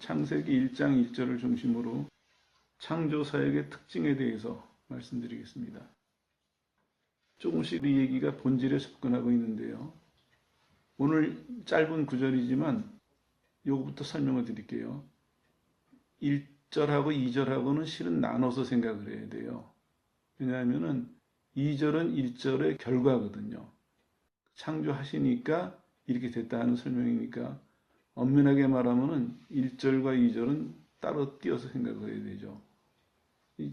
창세기 1장 1절을 중심으로 창조사역의 특징에 대해서 말씀드리겠습니다. 조금씩 이 얘기가 본질에 접근하고 있는데요. 오늘 짧은 구절이지만 요거부터 설명을 드릴게요. 1절하고 2절하고는 실은 나눠서 생각을 해야 돼요. 왜냐하면은 2절은 1절의 결과거든요. 창조하시니까 이렇게 됐다 하는 설명이니까 엄연하게 말하면은 1절과 2절은 따로 띄어서 생각을 해야 되죠.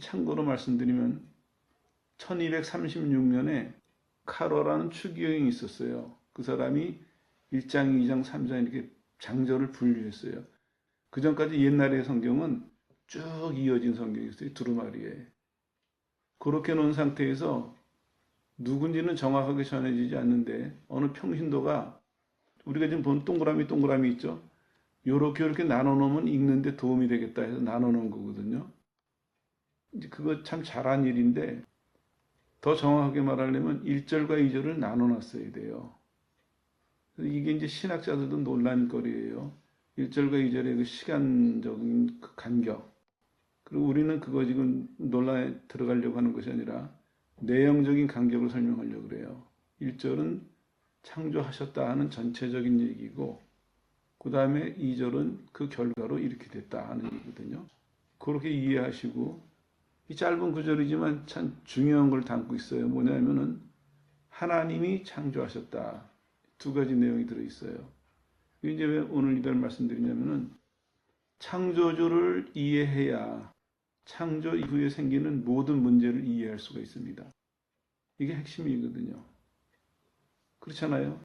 참고로 말씀드리면 1236년에 카로라는 추기경이 있었어요. 그 사람이 1장, 2장, 3장 이렇게 장절을 분류했어요. 그 전까지 옛날의 성경은 쭉 이어진 성경이었어요. 두루마리에. 그렇게 놓은 상태에서 누군지는 정확하게 전해지지 않는데 어느 평신도가 우리가 지금 본 동그라미 있죠? 요렇게 나눠 놓으면 읽는데 도움이 되겠다 해서 나눠 놓은 거거든요. 이제 그거 참 잘한 일인데 더 정확하게 말하려면 1절과 2절을 나눠 놨어야 돼요. 이게 이제 신학자들도 논란거리예요. 1절과 2절의 그 시간적인 그 간격. 그리고 우리는 그거 지금 논란에 들어가려고 하는 것이 아니라 내용적인 간격을 설명하려고 그래요. 1절은 창조하셨다 하는 전체적인 얘기고 그 다음에 2절은 그 결과로 이렇게 됐다 하는 얘기거든요. 그렇게 이해하시고 이 짧은 구절이지만 참 중요한 걸 담고 있어요. 뭐냐면은 하나님이 창조하셨다. 두 가지 내용이 들어있어요. 이제 왜 오늘 이걸 말씀드리냐면은 창조주를 이해해야 창조 이후에 생기는 모든 문제를 이해할 수가 있습니다. 이게 핵심이거든요. 그렇잖아요.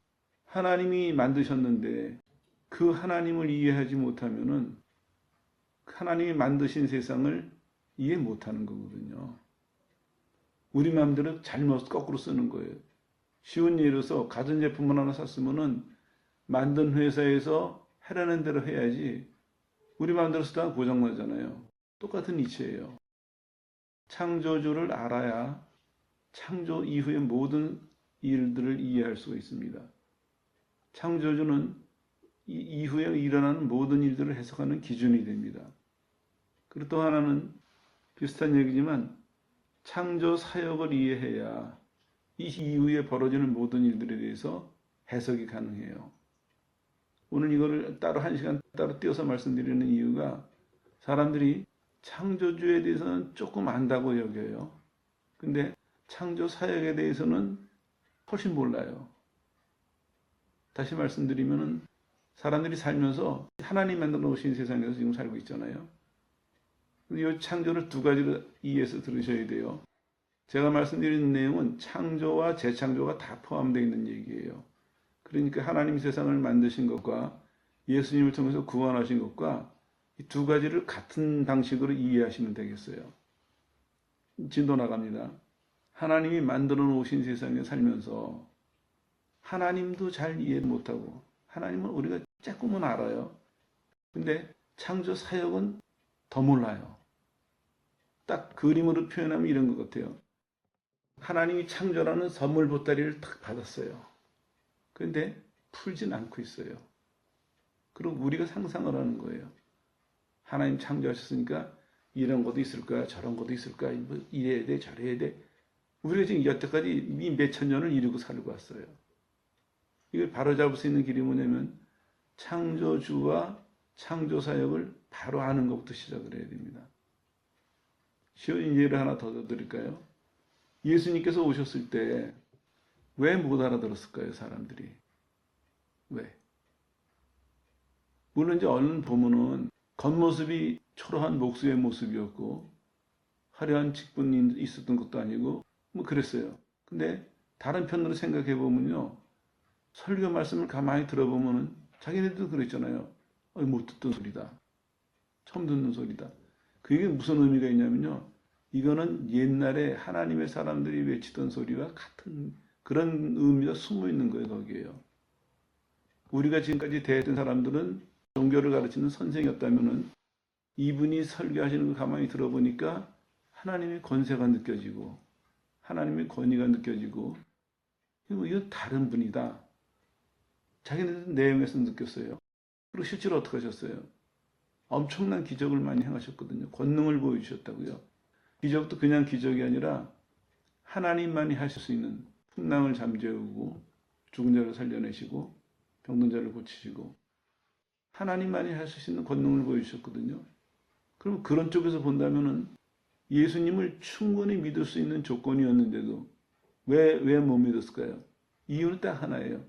하나님이 만드셨는데 그 하나님을 이해하지 못하면은 하나님이 만드신 세상을 이해 못하는 거거든요. 우리 마음대로 잘못 거꾸로 쓰는 거예요. 쉬운 예로서 가전제품을 하나 샀으면은 만든 회사에서 하라는 대로 해야지 우리 마음대로 쓰다가 고장나잖아요. 똑같은 이치예요. 창조주를 알아야 창조 이후의 모든 일들을 이해할 수가 있습니다. 창조주는 이후에 일어나는 모든 일들을 해석하는 기준이 됩니다. 그리고 또 하나는 비슷한 얘기지만 창조 사역을 이해해야 이 이후에 벌어지는 모든 일들에 대해서 해석이 가능해요. 오늘 이거를 따로 한 시간 따로 띄어서 말씀드리는 이유가 사람들이 창조주에 대해서는 조금 안다고 여겨요. 근데 창조 사역에 대해서는 훨씬 몰라요. 다시 말씀드리면은 사람들이 살면서 하나님 만들어 놓으신 세상에서 지금 살고 있잖아요. 이 창조를 두 가지로 이해해서 들으셔야 돼요. 제가 말씀드리는 내용은 창조와 재창조가 다 포함되어 있는 얘기예요. 그러니까 하나님 세상을 만드신 것과 예수님을 통해서 구원하신 것과 이 두 가지를 같은 방식으로 이해하시면 되겠어요. 진도 나갑니다. 하나님이 만들어 놓으신 세상에 살면서 하나님도 잘 이해 못하고 하나님은 우리가 조금은 알아요. 근데 창조 사역은 더 몰라요. 딱 그림으로 표현하면 이런 것 같아요. 하나님이 창조라는 선물 보따리를 딱 받았어요. 그런데 풀진 않고 있어요. 그리고 우리가 상상을 하는 거예요. 하나님 창조하셨으니까 이런 것도 있을 거야, 저런 것도 있을 거야, 뭐 이래야 돼, 저래야 돼. 우리가 지금 여태까지 이 몇천 년을 이루고 살고 왔어요. 이걸 바로잡을 수 있는 길이 뭐냐면 창조주와 창조사역을 바로 아는 것부터 시작을 해야 됩니다. 쉬운 예를 하나 더 드릴까요? 예수님께서 오셨을 때 왜 못 알아들었을까요, 사람들이? 왜? 물론 이제 얼른 보면은 겉모습이 초라한 목수의 모습이었고 화려한 직분이 있었던 것도 아니고 뭐 그랬어요. 근데 다른 편으로 생각해 보면요. 설교 말씀을 가만히 들어보면은 자기네들도 그랬잖아요. 못 듣던 소리다. 처음 듣는 소리다. 그게 무슨 의미가 있냐면요. 이거는 옛날에 하나님의 사람들이 외치던 소리와 같은 그런 의미가 숨어 있는 거예요, 거기에요. 우리가 지금까지 대했던 사람들은 종교를 가르치는 선생이었다면은 이분이 설교하시는 걸 가만히 들어보니까 하나님의 권세가 느껴지고 하나님의 권위가 느껴지고 이건 다른 분이다. 자기네들 내용에서 느꼈어요. 그리고 실제로 어떻게 하셨어요? 엄청난 기적을 많이 행하셨거든요. 권능을 보여주셨다고요. 기적도 그냥 기적이 아니라 하나님만이 하실 수 있는 풍랑을 잠재우고 죽은 자를 살려내시고 병든 자를 고치시고 하나님만이 하실 수 있는 권능을 보여주셨거든요. 그럼 그런 쪽에서 본다면은 예수님을 충분히 믿을 수 있는 조건이었는데도 왜 못 믿었을까요? 이유는 딱 하나예요.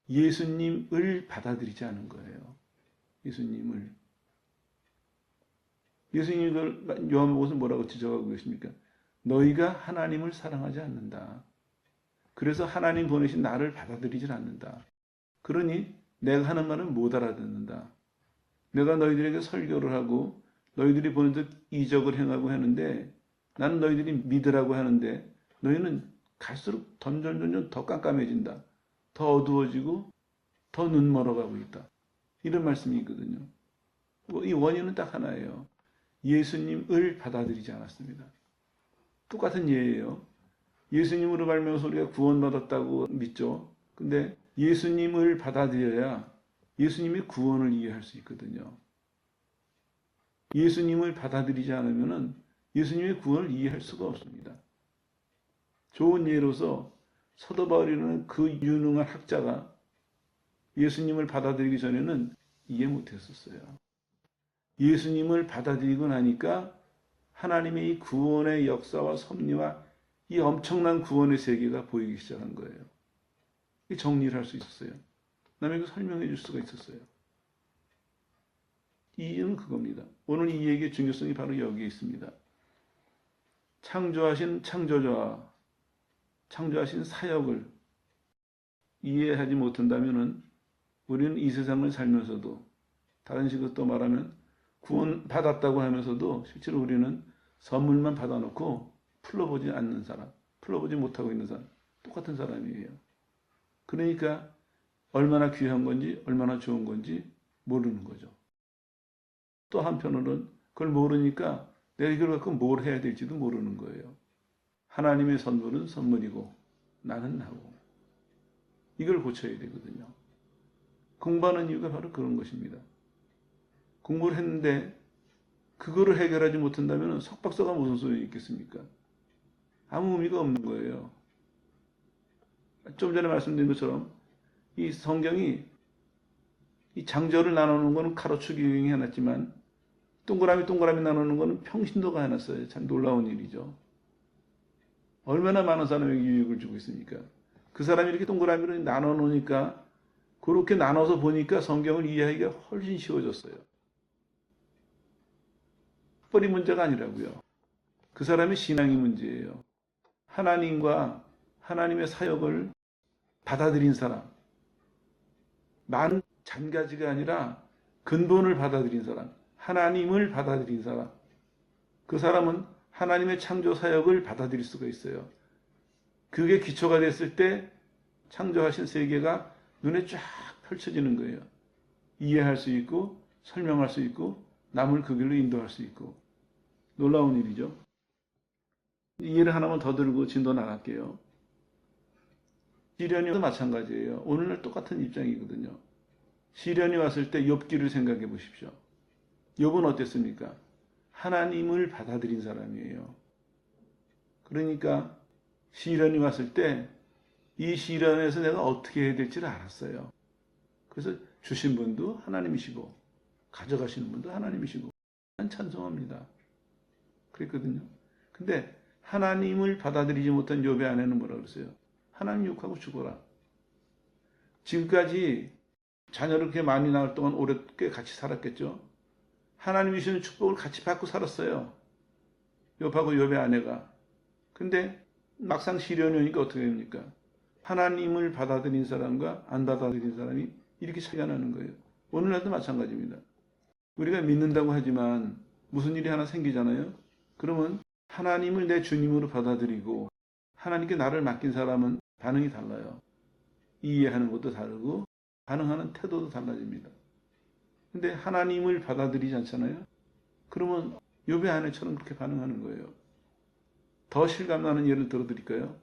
예수님을 받아들이지 않은 거예요. 예수님을. 예수님이 그걸 요한복음에서 뭐라고 지적하고 계십니까? 너희가 하나님을 사랑하지 않는다. 그래서 하나님 보내신 나를 받아들이질 않는다. 그러니 내가 하는 말은 못 알아듣는다. 내가 너희들에게 설교를 하고 너희들이 보는 듯 이적을 행하고 하는데 나는 너희들이 믿으라고 하는데 너희는 갈수록 점점 더 깜깜해진다. 더 어두워지고 더 눈멀어가고 있다. 이런 말씀이 있거든요. 이 원인은 딱 하나예요. 예수님을 받아들이지 않았습니다. 똑같은 예예요. 예수님으로 말미암아서 우리가 구원받았다고 믿죠. 근데 예수님을 받아들여야 예수님의 구원을 이해할 수 있거든요. 예수님을 받아들이지 않으면 예수님의 구원을 이해할 수가 없습니다. 좋은 예로서 사도 바울이라는 그 유능한 학자가 예수님을 받아들이기 전에는 이해 못했었어요. 예수님을 받아들이고 나니까 하나님의 이 구원의 역사와 섭리와 이 엄청난 구원의 세계가 보이기 시작한 거예요. 정리를 할 수 있었어요. 남에게 설명해 줄 수가 있었어요. 이유는 그겁니다. 오늘 이 얘기의 중요성이 바로 여기에 있습니다. 창조하신 창조자와 창조하신 사역을 이해하지 못한다면 우리는 이 세상을 살면서도 다른 식으로 또 말하면 구원 받았다고 하면서도 실제로 우리는 선물만 받아놓고 풀러보지 않는 사람, 풀러보지 못하고 있는 사람, 똑같은 사람이에요. 그러니까 얼마나 귀한 건지 얼마나 좋은 건지 모르는 거죠. 또 한편으로는 그걸 모르니까 내가 이걸 갖고 뭘 해야 될지도 모르는 거예요. 하나님의 선물은 선물이고 나는 나고 이걸 고쳐야 되거든요. 공부하는 이유가 바로 그런 것입니다. 공부를 했는데 그거를 해결하지 못한다면 석박사가 무슨 소용이 있겠습니까? 아무 의미가 없는 거예요. 좀 전에 말씀드린 것처럼 이 성경이 이 장절을 나누는 거는 가로축 유형이 해놨지만 동그라미 나누는 거는 평신도가 해놨어요. 참 놀라운 일이죠. 얼마나 많은 사람에게 유익을 주고 있습니까? 그 사람이 이렇게 동그라미를 나눠 놓으니까 그렇게 나눠서 보니까 성경을 이해하기가 훨씬 쉬워졌어요. 학벌이 문제가 아니라고요. 그 사람의 신앙이 문제예요. 하나님과 하나님의 사역을 받아들인 사람. 많은 잔가지가 아니라 근본을 받아들인 사람. 하나님을 받아들인 사람. 그 사람은 하나님의 창조 사역을 받아들일 수가 있어요. 그게 기초가 됐을 때 창조하신 세계가 눈에 쫙 펼쳐지는 거예요. 이해할 수 있고 설명할 수 있고 남을 그 길로 인도할 수 있고 놀라운 일이죠. 예를 하나만 더 들고 진도 나갈게요. 시련이 마찬가지예요. 오늘날 똑같은 입장이거든요. 시련이 왔을 때 욥기를 생각해 보십시오. 욥은 어땠습니까? 하나님을 받아들인 사람이에요. 그러니까 시련이 왔을 때 이 시련에서 내가 어떻게 해야 될지를 알았어요. 그래서 주신 분도 하나님이시고 가져가시는 분도 하나님이시고 난 찬송합니다. 그랬거든요. 근데 하나님을 받아들이지 못한 욥의 아내는 뭐라 그랬어요? 하나님 욕하고 죽어라. 지금까지 자녀를 그렇게 많이 낳을 동안 오래 꽤 같이 살았겠죠. 하나님이 주시는 축복을 같이 받고 살았어요. 욥하고 욥의 아내가. 근데 막상 시련이 오니까 어떻게 됩니까? 하나님을 받아들인 사람과 안 받아들인 사람이 이렇게 차이가 나는 거예요. 오늘날도 마찬가지입니다. 우리가 믿는다고 하지만 무슨 일이 하나 생기잖아요. 그러면 하나님을 내 주님으로 받아들이고 하나님께 나를 맡긴 사람은 반응이 달라요. 이해하는 것도 다르고 반응하는 태도도 달라집니다. 근데 하나님을 받아들이지 않잖아요. 그러면 욥의 아내처럼 그렇게 반응하는 거예요. 더 실감나는 예를 들어드릴까요?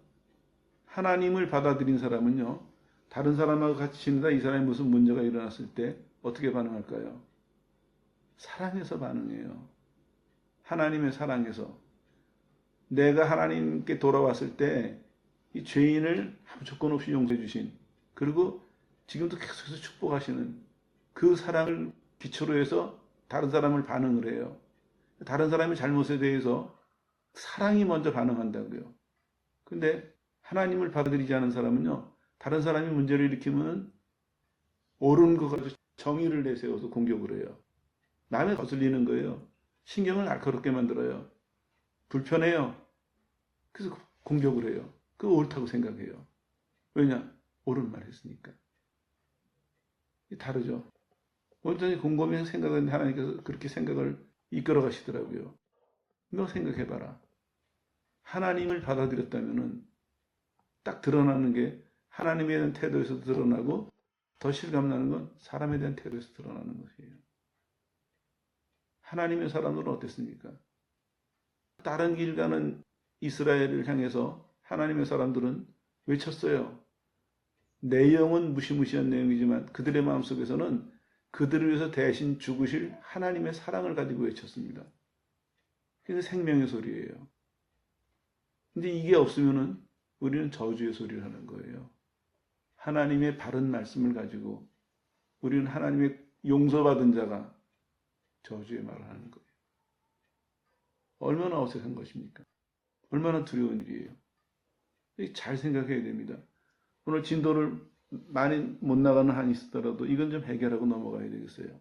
하나님을 받아들인 사람은요. 다른 사람하고 같이 지내다 이 사람이 무슨 문제가 일어났을 때 어떻게 반응할까요? 사랑해서 반응해요. 하나님의 사랑에서. 내가 하나님께 돌아왔을 때 이 죄인을 아무 조건 없이 용서해 주신, 그리고 지금도 계속해서 축복하시는 그 사랑을 기초로 해서 다른 사람을 반응을 해요. 다른 사람의 잘못에 대해서 사랑이 먼저 반응한다고요. 근데 하나님을 받아들이지 않은 사람은요, 다른 사람이 문제를 일으키면 옳은 거 가지고 정의를 내세워서 공격을 해요. 남의 거슬리는 거예요. 신경을 날카롭게 만들어요. 불편해요. 그래서 공격을 해요. 그거 옳다고 생각해요. 왜냐? 옳은 말 했으니까. 다르죠. 온전히 곰곰이 생각은 하나님께서 그렇게 생각을 이끌어 가시더라고요. 너 생각해봐라. 하나님을 받아들였다면은 딱 드러나는 게 하나님에 대한 태도에서 드러나고, 더 실감나는 건 사람에 대한 태도에서 드러나는 것이에요. 하나님의 사람들은 어땠습니까? 다른 길 가는 이스라엘을 향해서 하나님의 사람들은 외쳤어요. 내용은 무시무시한 내용이지만 그들의 마음속에서는 그들을 위해서 대신 죽으실 하나님의 사랑을 가지고 외쳤습니다. 그게 생명의 소리예요. 근데 이게 없으면은 우리는 저주의 소리를 하는 거예요. 하나님의 바른 말씀을 가지고 우리는 하나님의 용서받은 자가 저주의 말을 하는 거예요. 얼마나 어색한 것입니까? 얼마나 두려운 일이에요. 잘 생각해야 됩니다. 오늘 진도를 많이 못 나가는 한이 있더라도 이건 좀 해결하고 넘어가야 되겠어요.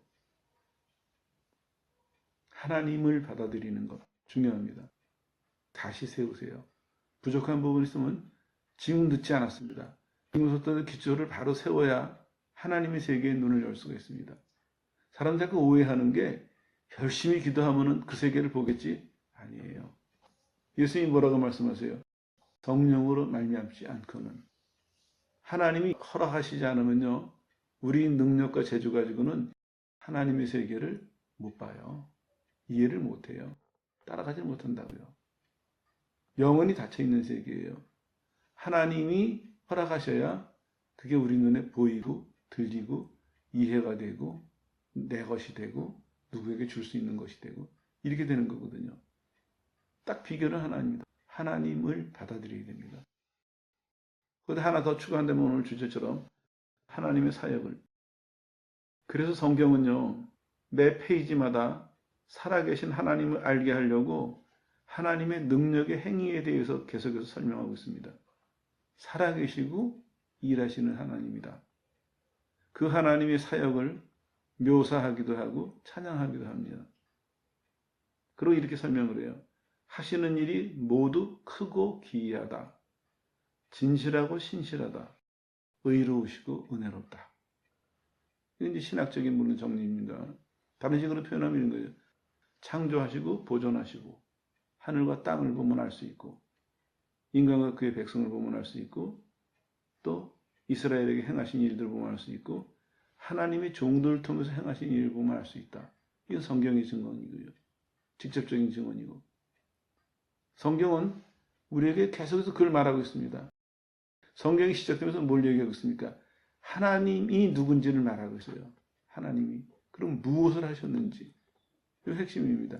하나님을 받아들이는 것 중요합니다. 다시 세우세요. 부족한 부분이 있으면 지금 늦지 않았습니다. 지금부터 기초를 바로 세워야 하나님의 세계에 눈을 열 수가 있습니다. 사람들 자꾸 오해하는 게 열심히 기도하면 그 세계를 보겠지? 아니에요. 예수님이 뭐라고 말씀하세요? 성령으로 말미암지 않고는. 하나님이 허락하시지 않으면요, 우리 능력과 재주 가지고는 하나님의 세계를 못 봐요. 이해를 못 해요. 따라가지 못한다고요. 영원히 닫혀있는 세계예요. 하나님이 허락하셔야 그게 우리 눈에 보이고 들리고 이해가 되고 내 것이 되고 누구에게 줄 수 있는 것이 되고 이렇게 되는 거거든요. 딱 비결은 하나님입니다. 하나님을 받아들여야 됩니다. 그런데 하나 더 추가한다면 오늘 주제처럼 하나님의 사역을. 그래서 성경은요, 매 페이지마다 살아계신 하나님을 알게 하려고 하나님의 능력의 행위에 대해서 계속해서 설명하고 있습니다. 살아계시고 일하시는 하나님이다. 그 하나님의 사역을 묘사하기도 하고 찬양하기도 합니다. 그리고 이렇게 설명을 해요. 하시는 일이 모두 크고 기이하다. 진실하고 신실하다. 의로우시고 은혜롭다. 이게 이제 신학적인 물론 정리입니다. 다른 식으로 표현하면 이런 거예요. 창조하시고 보존하시고 하늘과 땅을 보면 알 수 있고 인간과 그의 백성을 보면 알 수 있고 또 이스라엘에게 행하신 일들을 보면 알 수 있고 하나님의 종들을 통해서 행하신 일을 보면 알 수 있다. 이건 성경의 증언이고요. 직접적인 증언이고 성경은 우리에게 계속해서 그걸 말하고 있습니다. 성경이 시작되면서 뭘 얘기하고 있습니까? 하나님이 누군지를 말하고 있어요. 하나님이. 그럼 무엇을 하셨는지. 이게 핵심입니다.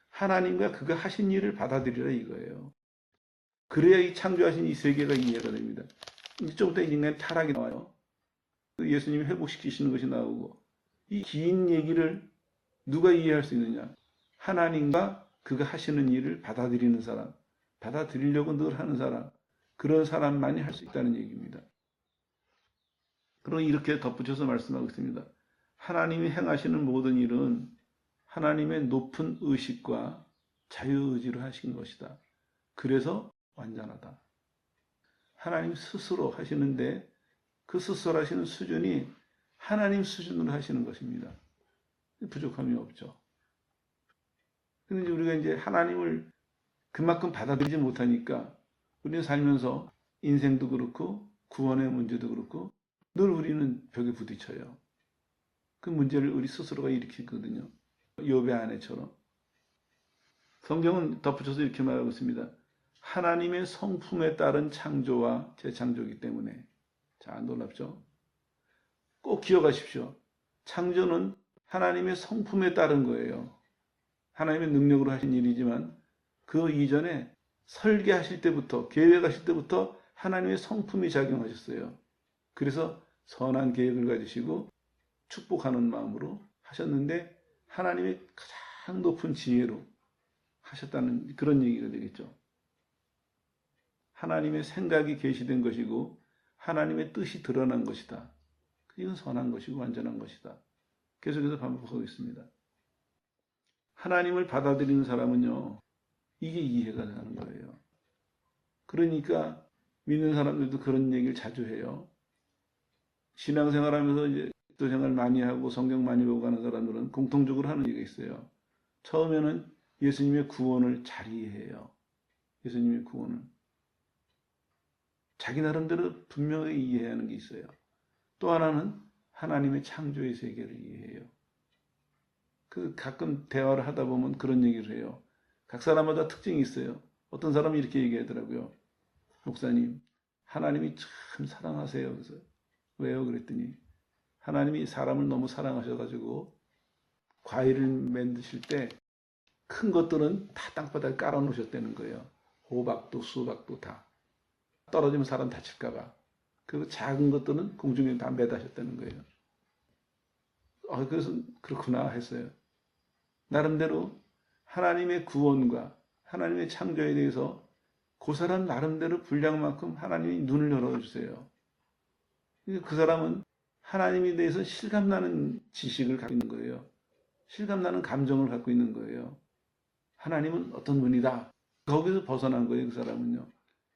하나님과 그가 하신 일을 받아들이라 이거예요. 그래야 이 창조하신 이 세계가 이해가 됩니다. 좀 이따 인간의 타락이 나와요. 예수님이 회복시키시는 것이 나오고 이 긴 얘기를 누가 이해할 수 있느냐? 하나님과 그가 하시는 일을 받아들이는 사람, 받아들이려고 늘 하는 사람, 그런 사람만이 할 수 있다는 얘기입니다. 그럼 이렇게 덧붙여서 말씀하고 있습니다. 하나님이 행하시는 모든 일은 하나님의 높은 의식과 자유의지로 하신 것이다. 그래서 완전하다. 하나님 스스로 하시는데 그 스스로 하시는 수준이 하나님 수준으로 하시는 것입니다. 부족함이 없죠. 그런데 우리가 이제 하나님을 그만큼 받아들이지 못하니까 우리는 살면서 인생도 그렇고 구원의 문제도 그렇고 늘 우리는 벽에 부딪혀요. 그 문제를 우리 스스로가 일으키거든요. 욥의 아내처럼. 성경은 덧붙여서 이렇게 말하고 있습니다. 하나님의 성품에 따른 창조와 재창조이기 때문에. 자, 놀랍죠? 꼭 기억하십시오. 창조는 하나님의 성품에 따른 거예요. 하나님의 능력으로 하신 일이지만 그 이전에 설계하실 때부터, 계획하실 때부터 하나님의 성품이 작용하셨어요. 그래서 선한 계획을 가지시고 축복하는 마음으로 하셨는데 하나님의 가장 높은 지혜로 하셨다는 그런 얘기가 되겠죠. 하나님의 생각이 계시된 것이고 하나님의 뜻이 드러난 것이다. 이건 선한 것이고 완전한 것이다. 계속해서 반복하고 있습니다. 하나님을 받아들이는 사람은요, 이게 이해가 되는 거예요. 그러니까 믿는 사람들도 그런 얘기를 자주 해요. 신앙생활하면서 이제 기도생활 많이 하고 성경 많이 보고 가는 사람들은 공통적으로 하는 얘기가 있어요. 처음에는 예수님의 구원을 잘 이해해요. 예수님의 구원을. 자기 나름대로 분명하게 이해해야 하는 게 있어요. 또 하나는 하나님의 창조의 세계를 이해해요. 가끔 대화를 하다 보면 그런 얘기를 해요. 각 사람마다 특징이 있어요. 어떤 사람이 이렇게 얘기하더라고요. 목사님, 하나님이 참 사랑하세요. 그래서 왜요? 그랬더니 하나님이 사람을 너무 사랑하셔가지고 과일을 만드실 때 큰 것들은 다 땅바닥에 깔아놓으셨다는 거예요. 호박도 수박도 다. 떨어지면 사람 다칠까봐. 그리고 작은 것들은 공중에 다 매다셨다는 거예요. 그래서 그렇구나 했어요. 나름대로 하나님의 구원과 하나님의 창조에 대해서 그 사람 나름대로 분량만큼 하나님이 눈을 열어주세요. 그 사람은 하나님에 대해서 실감나는 지식을 갖고 있는 거예요. 실감나는 감정을 갖고 있는 거예요. 하나님은 어떤 분이다. 거기서 벗어난 거예요. 그 사람은요.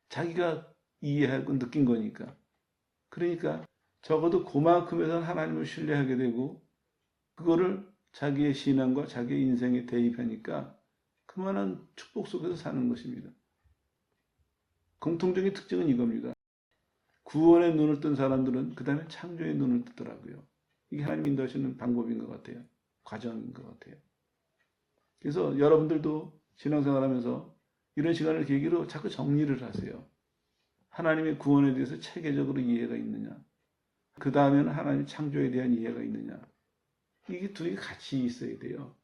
자기가 이해하고 느낀 거니까. 그러니까 적어도 그만큼에선 하나님을 신뢰하게 되고 그거를 자기의 신앙과 자기의 인생에 대입하니까 그만한 축복 속에서 사는 것입니다. 공통적인 특징은 이겁니다. 구원의 눈을 뜬 사람들은 그 다음에 창조의 눈을 뜨더라고요. 이게 하나님 인도하시는 방법인 것 같아요. 과정인 것 같아요. 그래서 여러분들도 신앙생활하면서 이런 시간을 계기로 자꾸 정리를 하세요. 하나님의 구원에 대해서 체계적으로 이해가 있느냐. 그 다음에는 하나님 창조에 대한 이해가 있느냐. 이게 두 개 같이 있어야 돼요.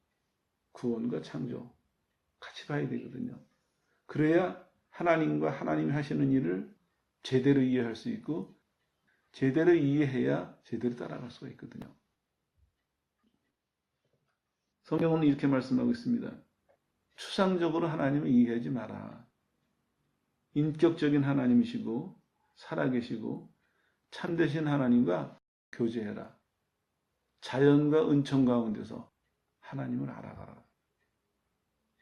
구원과 창조. 같이 봐야 되거든요. 그래야 하나님과 하나님이 하시는 일을 제대로 이해할 수 있고 제대로 이해해야 제대로 따라갈 수가 있거든요. 성경은 이렇게 말씀하고 있습니다. 추상적으로 하나님을 이해하지 마라. 인격적인 하나님이시고 살아계시고 참되신 하나님과 교제해라. 자연과 은총 가운데서 하나님을 알아가라.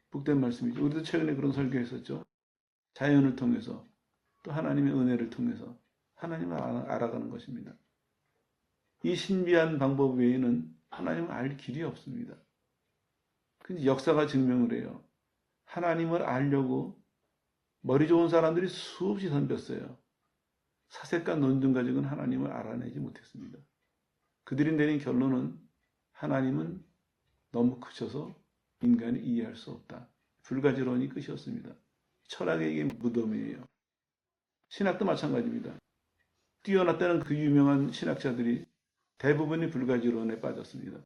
복된 말씀이죠. 우리도 최근에 그런 설교했었죠. 자연을 통해서 또 하나님의 은혜를 통해서 하나님을 알아가는 것입니다. 이 신비한 방법 외에는 하나님을 알 길이 없습니다. 근데 역사가 증명을 해요. 하나님을 알려고 머리 좋은 사람들이 수없이 덤볐어요. 사색과 논증 가지고는 하나님을 알아내지 못했습니다. 그들이 내린 결론은 하나님은 너무 크셔서 인간이 이해할 수 없다. 불가지론이 끝이었습니다. 철학의 이게 무덤이에요. 신학도 마찬가지입니다. 뛰어났다는 그 유명한 신학자들이 대부분이 불가지론에 빠졌습니다.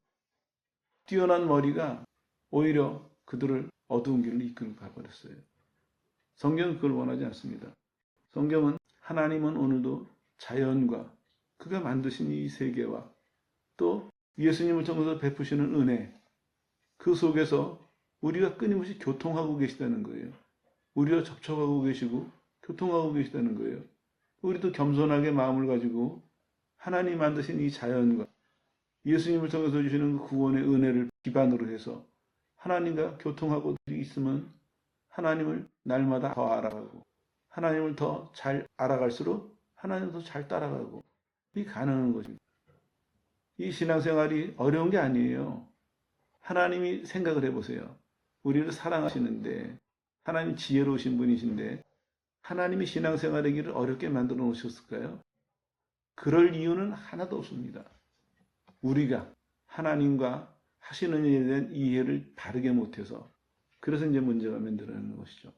뛰어난 머리가 오히려 그들을 어두운 길로 이끌고 가버렸어요. 성경은 그걸 원하지 않습니다. 성경은 하나님은 오늘도 자연과 그가 만드신 이 세계와 또 예수님을 통해서 베푸시는 은혜 그 속에서 우리가 끊임없이 교통하고 계시다는 거예요. 우리와 접촉하고 계시고 교통하고 계시다는 거예요. 우리도 겸손하게 마음을 가지고 하나님 만드신 이 자연과 예수님을 통해서 주시는 그 구원의 은혜를 기반으로 해서 하나님과 교통하고 있으면 하나님을 날마다 더 알아가고 하나님을 더 잘 알아갈수록 하나님을 더 잘 따라가고 이게 가능한 것입니다. 이 신앙생활이 어려운 게 아니에요. 하나님이 생각을 해보세요. 우리를 사랑하시는데 하나님 지혜로우신 분이신데 하나님이 신앙생활의 길을 어렵게 만들어 놓으셨을까요? 그럴 이유는 하나도 없습니다. 우리가 하나님과 하시는 일에 대한 이해를 바르게 못해서 그래서 이제 문제가 만들어내는 것이죠.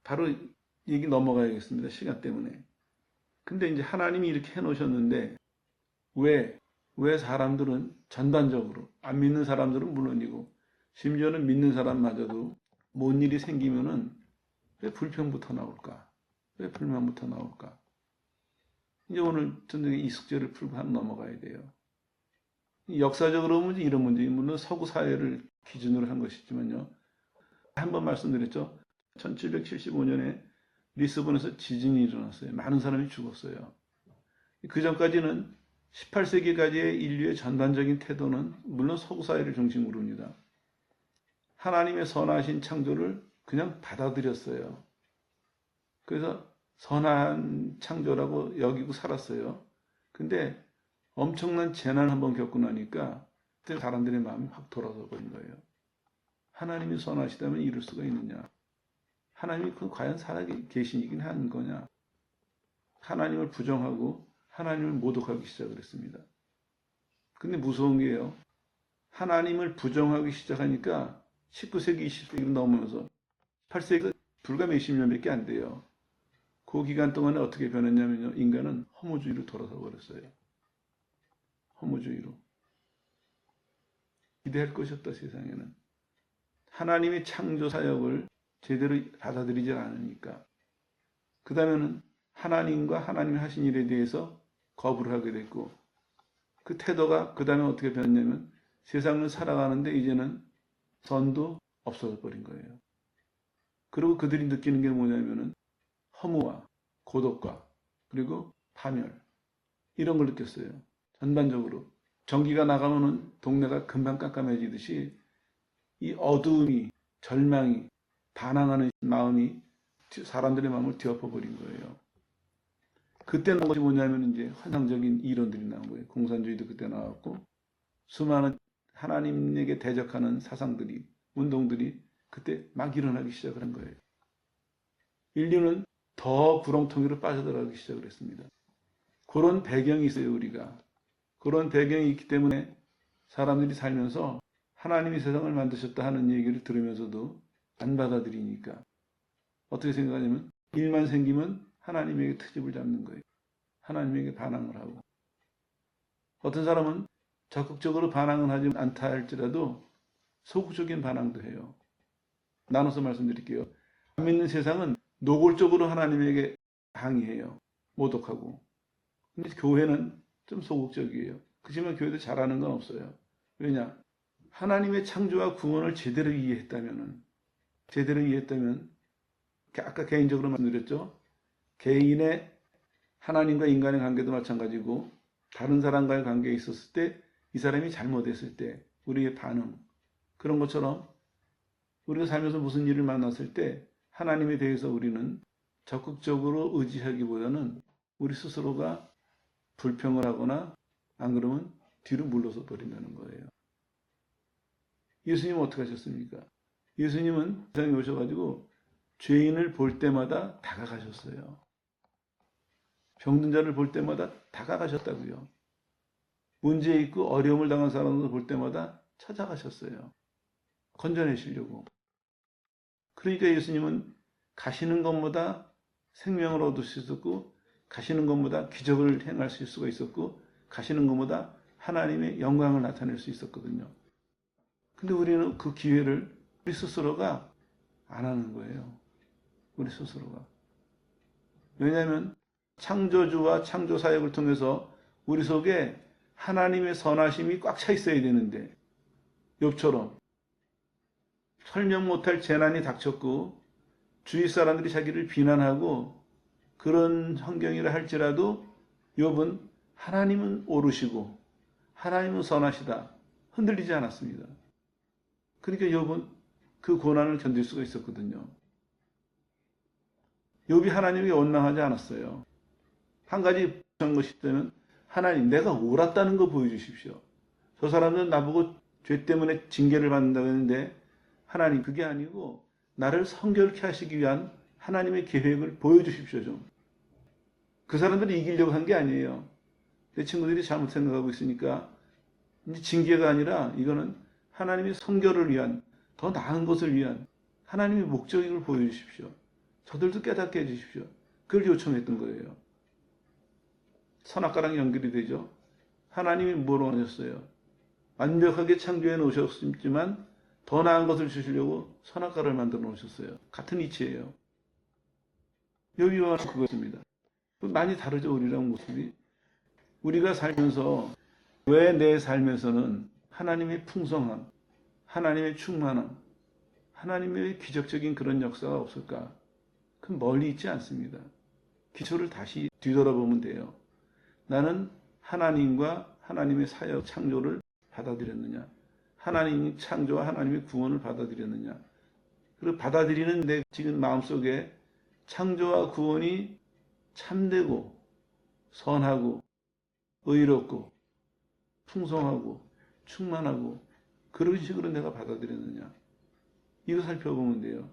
바로 얘기 넘어가야겠습니다. 시간 때문에. 근데 이제 하나님이 이렇게 해놓으셨는데 왜 왜 사람들은 전반적으로, 안 믿는 사람들은 물론이고 심지어는 믿는 사람마저도 뭔 일이 생기면은 왜 불평부터 나올까? 왜 불만부터 나올까? 이제 오늘 저녁에 이 숙제를 풀고 한 넘어가야 돼요. 역사적으로 보면 이런 문제, 물론 서구 사회를 기준으로 한 것이지만요. 한 번 말씀드렸죠. 1775년에 리스본에서 지진이 일어났어요. 많은 사람이 죽었어요. 그 전까지는 18세기까지의 인류의 전반적인 태도는 물론 서구 사회를 중심으로입니다. 하나님의 선하신 창조를 그냥 받아들였어요. 그래서 선한 창조라고 여기고 살았어요. 근데 엄청난 재난을 한번 겪고 나니까 그때 사람들의 마음이 확 돌아서 버린 거예요. 하나님이 선하시다면 이룰 수가 있느냐? 하나님이 과연 살아계시긴 한 거냐? 하나님을 부정하고 하나님을 모독하기 시작을 했습니다. 근데 무서운 게요. 하나님을 부정하기 시작하니까 19세기, 20세기로 넘으면서 8세기 불과 몇십 년밖에 안 돼요. 그 기간 동안에 어떻게 변했냐면요. 인간은 허무주의로 돌아서 버렸어요. 허무주의로. 기대할 것이 없다, 세상에는. 하나님의 창조 사역을 제대로 받아들이지 않으니까. 그 다음에는 하나님과 하나님이 하신 일에 대해서 거부를 하게 됐고, 그 태도가 그 다음에 어떻게 변했냐면 세상을 살아가는데 이제는 선도 없어져 버린 거예요. 그리고 그들이 느끼는 게 뭐냐면은 허무와 고독과 그리고 파멸, 이런 걸 느꼈어요. 전반적으로. 전기가 나가면은 동네가 금방 깜깜해지듯이 이 어두움이, 절망이, 반항하는 마음이 사람들의 마음을 뒤엎어 버린 거예요. 그때 나온 것이 뭐냐면 이제 환상적인 이론들이 나온 거예요. 공산주의도 그때 나왔고, 수많은 하나님에게 대적하는 사상들이, 운동들이 그때 막 일어나기 시작을 한 거예요. 인류는 더 구렁텅이로 빠져들어가기 시작을 했습니다. 그런 배경이 있어요, 우리가. 그런 배경이 있기 때문에 사람들이 살면서 하나님이 세상을 만드셨다 하는 얘기를 들으면서도 안 받아들이니까 어떻게 생각하냐면 일만 생기면 하나님에게 트집을 잡는 거예요. 하나님에게 반항을 하고. 어떤 사람은 적극적으로 반항은 하지 않다 할지라도 소극적인 반항도 해요. 나눠서 말씀드릴게요. 안 믿는 세상은 노골적으로 하나님에게 항의해요. 모독하고. 근데 교회는 좀 소극적이에요. 그렇지만 교회도 잘하는 건 없어요. 왜냐? 하나님의 창조와 구원을 제대로 이해했다면 아까 개인적으로 말씀드렸죠. 개인의 하나님과 인간의 관계도 마찬가지고 다른 사람과의 관계에 있었을 때 이 사람이 잘못했을 때 우리의 반응, 그런 것처럼 우리가 살면서 무슨 일을 만났을 때 하나님에 대해서 우리는 적극적으로 의지하기보다는 우리 스스로가 불평을 하거나 안 그러면 뒤로 물러서 버린다는 거예요. 예수님은 어떻게 하셨습니까? 예수님은 세상에 오셔가지고 죄인을 볼 때마다 다가가셨어요. 병든 자를 볼 때마다 다가가셨다고요. 문제 있고 어려움을 당한 사람을 볼 때마다 찾아가셨어요. 건져내시려고. 그러니까 예수님은 가시는 것보다 생명을 얻을 수 있었고, 가시는 것보다 기적을 행하실 수가 있었고, 가시는 것보다 하나님의 영광을 나타낼 수 있었거든요. 근데 우리는 그 기회를 우리 스스로가 안 하는 거예요. 우리 스스로가. 왜냐하면 창조주와 창조 사역을 통해서 우리 속에 하나님의 선하심이 꽉 차 있어야 되는데, 욥처럼 설명 못할 재난이 닥쳤고 주위 사람들이 자기를 비난하고 그런 환경이라 할지라도 욥은 하나님은 오르시고 하나님은 선하시다, 흔들리지 않았습니다. 그러니까 욥은 그 고난을 견딜 수가 있었거든요. 욥이 하나님에게 원망하지 않았어요. 한 가지 한 것이 있다면 하나님, 내가 옳았다는 거 보여주십시오. 저 사람은 나보고 죄 때문에 징계를 받는다고 했는데 하나님, 그게 아니고 나를 성결케 하시기 위한 하나님의 계획을 보여주십시오 좀. 그 사람들이 이기려고 한 게 아니에요. 내 친구들이 잘못 생각하고 있으니까 이제 징계가 아니라 이거는 하나님의 성결을 위한, 더 나은 것을 위한 하나님의 목적을 보여주십시오. 저들도 깨닫게 해주십시오. 그걸 요청했던 거예요. 선악과랑 연결이 되죠. 하나님이 뭐로 하셨어요? 완벽하게 창조해 놓으셨지만 더 나은 것을 주시려고 선악과를 만들어 놓으셨어요. 같은 이치예요. 여기와 그것입니다. 많이 다르죠, 우리랑 모습이. 우리가 살면서 왜 내 삶에서는 하나님의 풍성함, 하나님의 충만함, 하나님의 기적적인 그런 역사가 없을까? 그건 멀리 있지 않습니다. 기초를 다시 뒤돌아보면 돼요. 나는 하나님과 하나님의 사역, 창조를 받아들였느냐? 하나님의 창조와 하나님의 구원을 받아들였느냐? 그리고 받아들이는 내 지금 마음속에 창조와 구원이 참되고 선하고 의롭고 풍성하고 충만하고 그런 식으로 내가 받아들였느냐? 이거 살펴보면 돼요.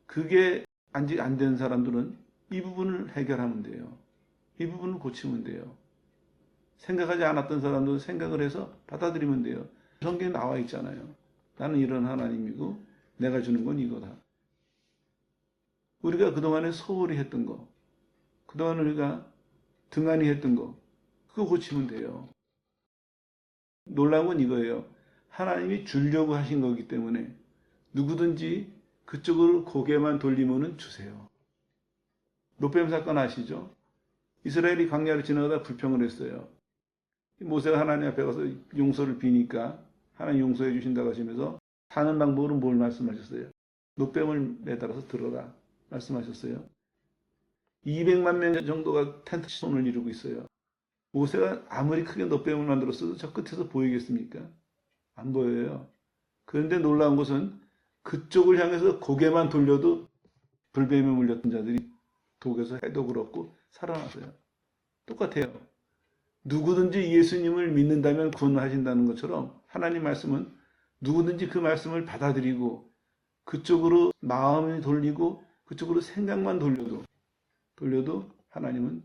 그게 아직 안 된 사람들은 이 부분을 해결하면 돼요. 이 부분을 고치면 돼요. 생각하지 않았던 사람도 생각을 해서 받아들이면 돼요. 성경에 나와 있잖아요. 나는 이런 하나님이고 내가 주는 건 이거다. 우리가 그동안에 소홀히 했던 거, 그동안 우리가 등한히 했던 거, 그거 고치면 돼요. 놀라운 건 이거예요. 하나님이 주려고 하신 거기 때문에 누구든지 그쪽으로 고개만 돌리면은 주세요. 노뱀 사건 아시죠? 이스라엘이 광야를 지나가다 불평을 했어요. 모세가 하나님 앞에 가서 용서를 비니까 하나님 용서해 주신다고 하시면서 사는 방법으로 뭘 말씀하셨어요? 노뱀을 매달아서 들어라 말씀하셨어요. 200만 명 정도가 텐트 손을 이루고 있어요. 모세가 아무리 크게 노뱀을 만들었어도 저 끝에서 보이겠습니까? 안 보여요. 그런데 놀라운 것은 그쪽을 향해서 고개만 돌려도 불뱀에 물렸던 자들이 독에서 해독을 얻고 살아났어요. 똑같아요. 누구든지 예수님을 믿는다면 구원하신다는 것처럼 하나님 말씀은 누구든지 그 말씀을 받아들이고 그쪽으로 마음이 돌리고 그쪽으로 생각만 돌려도 하나님은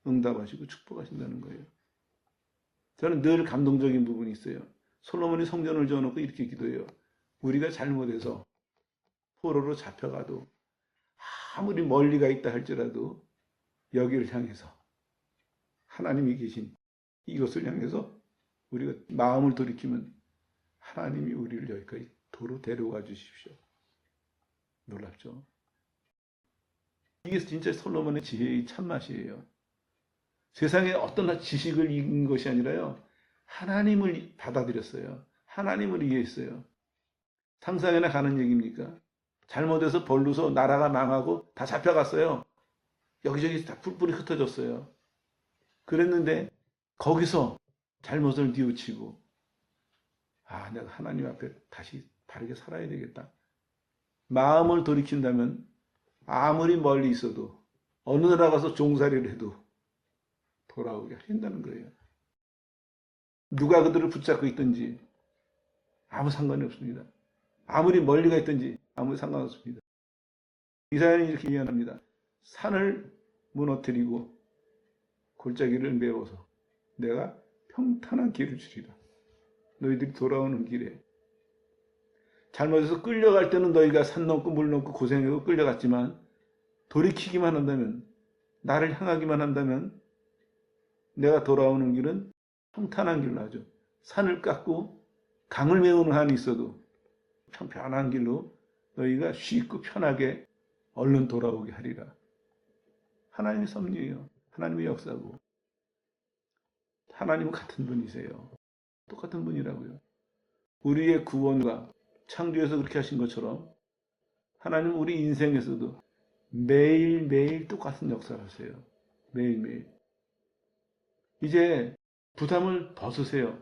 응답하시고 축복하신다는 거예요. 저는 늘 감동적인 부분이 있어요. 솔로몬이 성전을 지어놓고 이렇게 기도해요. 우리가 잘못해서 포로로 잡혀가도 아무리 멀리 가 있다 할지라도 여기를 향해서 하나님이 계신 이것을 향해서 우리가 마음을 돌이키면 하나님이 우리를 여기까지 도로 데려가 주십시오. 놀랍죠? 이게 진짜 솔로몬의 지혜의 참맛이에요. 세상에 어떤 지식을 읽은 것이 아니라요. 하나님을 받아들였어요. 하나님을 이해했어요. 상상이나 가는 얘기입니까? 잘못해서 벌루서 나라가 망하고 다 잡혀갔어요. 여기저기 다 뿔뿔이 흩어졌어요. 그랬는데 거기서 잘못을 뉘우치고 내가 하나님 앞에 다시 바르게 살아야 되겠다. 마음을 돌이킨다면 아무리 멀리 있어도 어느 나라 가서 종살이를 해도 돌아오게 하신다는 거예요. 누가 그들을 붙잡고 있든지 아무 상관이 없습니다. 아무리 멀리 가 있든지 아무 상관없습니다. 이사야는 이렇게 예언합니다. 산을 무너뜨리고 골짜기를 메워서 내가 평탄한 길을 주리라. 너희들이 돌아오는 길에 잘못해서 끌려갈 때는 너희가 산 넘고 물 넘고 고생하고 끌려갔지만 돌이키기만 한다면 나를 향하기만 한다면 내가 돌아오는 길은 평탄한 길로 하죠. 산을 깎고 강을 메우는 한이 있어도 편안한 길로 너희가 쉽고 편하게 얼른 돌아오게 하리라. 하나님의 섭리예요. 하나님의 역사고. 하나님은 같은 분이세요. 똑같은 분이라고요. 우리의 구원과 창조에서 그렇게 하신 것처럼 하나님은 우리 인생에서도 매일매일 똑같은 역사를 하세요. 매일매일. 이제 부담을 벗으세요.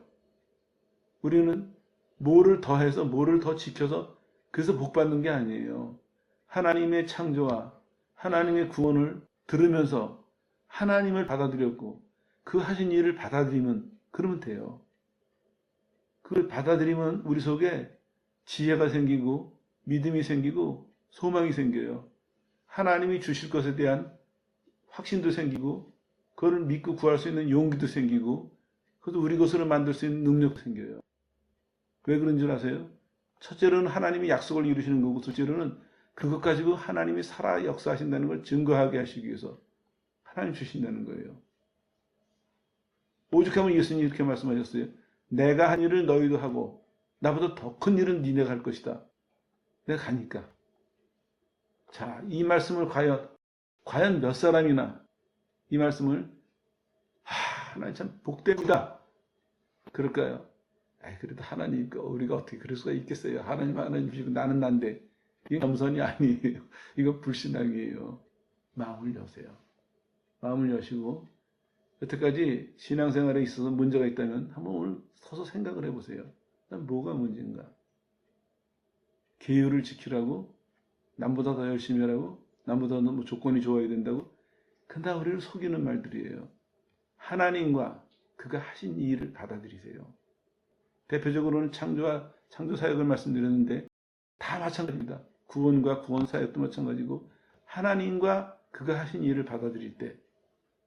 우리는 뭐를 더 해서 뭐를 더 지켜서 그래서 복 받는 게 아니에요. 하나님의 창조와 하나님의 구원을 들으면서 하나님을 받아들였고 그 하신 일을 받아들이면 그러면 돼요. 그걸 받아들이면 우리 속에 지혜가 생기고 믿음이 생기고 소망이 생겨요. 하나님이 주실 것에 대한 확신도 생기고 그걸 믿고 구할 수 있는 용기도 생기고 그것도 우리 것으로 만들 수 있는 능력도 생겨요. 왜 그런 줄 아세요? 첫째로는 하나님이 약속을 이루시는 거고 둘째로는 그것 가지고 하나님이 살아 역사하신다는 걸 증거하게 하시기 위해서 하나님 주신다는 거예요. 오죽하면 예수님이 이렇게 말씀하셨어요. 내가 한 일을 너희도 하고 나보다 더 큰 일은 니네가 할 것이다. 내가 가니까. 자, 이 말씀을 과연 몇 사람이나 이 말씀을 하나님 참 복됩니다. 그럴까요? 그래도 하나님, 우리가 어떻게 그럴 수가 있겠어요? 하나님이시고 나는 난데. 이게 겸손이 아니에요. 이거 불신앙이에요. 마음을 여세요. 마음을 여시고, 여태까지 신앙생활에 있어서 문제가 있다면 한번 오늘 서서 생각을 해보세요. 난 뭐가 문제인가? 계율을 지키라고? 남보다 더 열심히 하라고? 남보다 뭐 조건이 좋아야 된다고? 근데 우리를 속이는 말들이에요. 하나님과 그가 하신 이 일을 받아들이세요. 대표적으로는 창조 사역을 말씀드렸는데 다 마찬가지입니다. 구원과 구원 사역도 마찬가지고 하나님과 그가 하신 일을 받아들일 때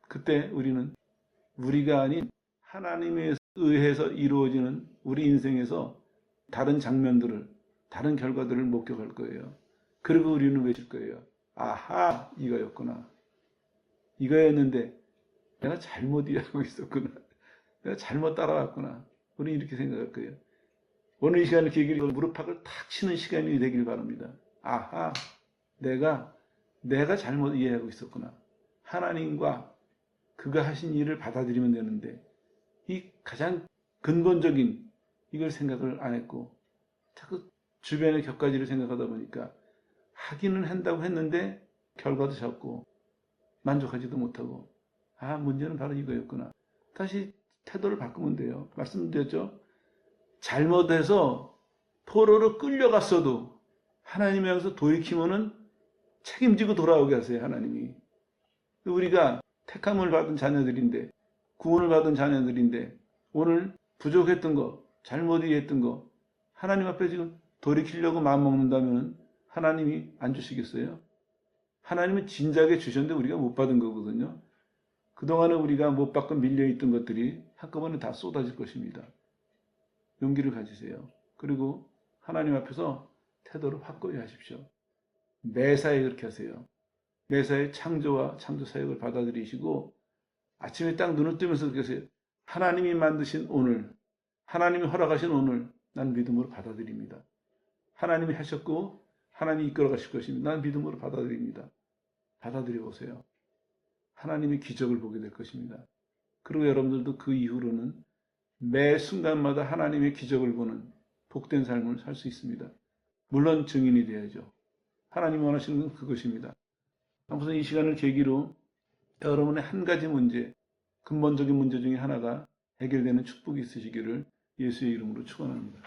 그때 우리는 우리가 아닌 하나님에 의해서 이루어지는 우리 인생에서 다른 장면들을 다른 결과들을 목격할 거예요. 그리고 우리는 외칠 거예요. 아하, 이거였구나. 이거였는데 내가 잘못 이해하고 있었구나. 내가 잘못 따라왔구나. 우리 이렇게 생각할 거예요. 오늘 이 시간을 계기로 무릎팍을 탁 치는 시간이 되길 바랍니다. 아하, 내가 잘못 이해하고 있었구나. 하나님과 그가 하신 일을 받아들이면 되는데 이 가장 근본적인 이걸 생각을 안 했고 자꾸 주변의 격가지를 생각하다 보니까 하기는 한다고 했는데 결과도 적고 만족하지도 못하고 문제는 바로 이거였구나. 다시 태도를 바꾸면 돼요. 말씀드렸죠? 잘못해서 포로로 끌려갔어도 하나님이 여기서 돌이키면은 책임지고 돌아오게 하세요. 하나님이. 우리가 택함을 받은 자녀들인데 구원을 받은 자녀들인데 오늘 부족했던 거 잘못 이해했던 거 하나님 앞에 지금 돌이키려고 마음먹는다면 하나님이 안 주시겠어요? 하나님은 진작에 주셨는데 우리가 못 받은 거거든요. 그동안에 우리가 못 받고 밀려있던 것들이 한꺼번에 다 쏟아질 것입니다. 용기를 가지세요. 그리고 하나님 앞에서 태도를 확고히 하십시오. 매사에 그렇게 하세요. 매사에 창조와 창조 사역을 받아들이시고 아침에 딱 눈을 뜨면서 그렇게 하세요. 하나님이 만드신 오늘, 하나님이 허락하신 오늘 난 믿음으로 받아들입니다. 하나님이 하셨고 하나님이 이끌어 가실 것입니다. 난 믿음으로 받아들입니다. 받아들여 보세요. 하나님의 기적을 보게 될 것입니다. 그리고 여러분들도 그 이후로는 매 순간마다 하나님의 기적을 보는 복된 삶을 살 수 있습니다. 물론 증인이 되어야죠. 하나님이 원하시는 건 그것입니다. 아무튼 이 시간을 계기로 여러분의 한 가지 문제, 근본적인 문제 중에 하나가 해결되는 축복이 있으시기를 예수의 이름으로 축원합니다.